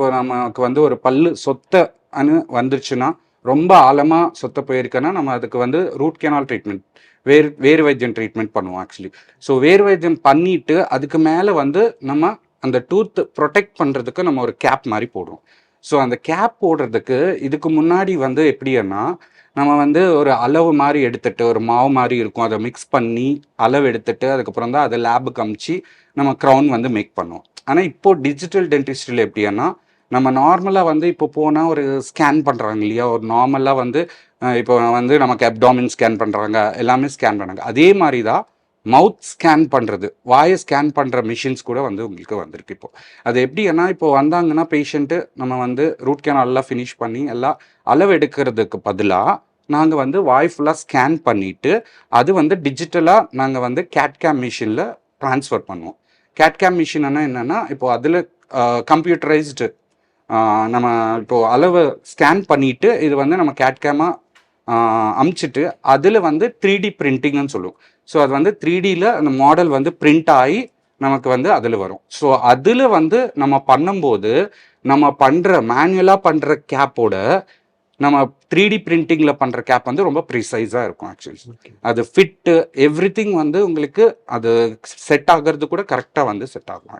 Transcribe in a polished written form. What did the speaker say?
இப்போ நமக்கு வந்து ஒரு பல்லு சொத்தன்னு வந்துருச்சுன்னா, ரொம்ப ஆழமா சொத்த போயிருக்குன்னா, நம்ம அதுக்கு வந்து ரூட் கேனால் ட்ரீட்மெண்ட், வேர் வைத்தியம் ட்ரீட்மெண்ட் பண்ணுவோம் ஆக்சுவலி. ஸோ வேர் வைத்தியம் பண்ணிட்டு, அதுக்கு மேல வந்து நம்ம அந்த டூத் ப்ரொடெக்ட் பண்றதுக்கு நம்ம ஒரு கேப் மாரி போடுவோம். ஸோ அந்த கேப் போடுறதுக்கு இதுக்கு முன்னாடி வந்து எப்படின்னா, நம்ம வந்து ஒரு அளவு மாரி எடுத்துட்டு, ஒரு மாவு மாரி இருக்கும். அத மிக்ஸ் பண்ணி, அளவு எடுத்துட்டு, அதுக்கப்புறம் தான் அத லேபுக்கு அனுப்பிச்சு, நம்ம க்ரவுன் வந்து மேக் பண்ணுவோம். ஆனா இப்போ டிஜிட்டல் டென்டிஸ்ட்ரில எப்படின்னா, நம்ம நார்மலா வந்து இப்போ போனா ஒரு ஸ்கேன் பண்றாங்க இல்லையா? ஒரு நார்மலா வந்து இப்போ வந்து நமக்கு அப்டாமின் ஸ்கேன் பண்றாங்க. எல்லாமே ஸ்கேன் பண்ணாங்க. அதே மாரி தான் மவுத் ஸ்கேன் பண்றது. வாய ஸ்கேன் பண்ற மிஷின்ஸ் கூட வந்து உங்களுக்கு வந்திருக்கு இப்போ. அது எப்படின்னா, இப்போ வந்தாங்கன்னா பேஷண்ட்டு நம்ம வந்து ரூட் கேனால்லாம் ஃபினிஷ் பண்ணி எல்லாம் அளவு எடுக்கிறதுக்கு பதிலா, நாங்க வந்து வாய் ஃபுல்லா ஸ்கேன் பண்ணிட்டு, அது வந்து டிஜிட்டலா நாங்க வந்து கேட்-கேம் மிஷின்ல ட்ரான்ஸ்ஃபர் பண்ணுவோம். கேட்-கேம் மிஷின்னா என்னன்னா, இப்போ அதுல கம்ப்யூட்டரைஸ்டு நம்ம இப்போ அளவு ஸ்கேன் பண்ணிட்டு, இது வந்து நம்ம கேட்-கேமா அமுச்சிட்டு, அதில வந்து 3டி பிரிண்டிங்ன்னு சொல்லுவோம். ஸோ அது வந்து 3டில அந்த மாடல் வந்து பிரிண்ட் ஆயி நமக்கு வந்து அதில வரும். ஸோ அதில வந்து நம்ம பண்ணும்போது, நம்ம பண்ற மேனுவலா பண்ற கேப்போட, நம்ம 3டி பிரிண்டிங்ல பண்ற கேப் வந்து ரொம்ப ப்ரிசைஸா இருக்கும் ஆக்சுவலி. ஓகே. அது ஃபிட்டு எவ்ரிதிங் வந்து உங்களுக்கு அது செட் ஆகுறது கூட கரெக்ட்டா வந்து செட் ஆகும்.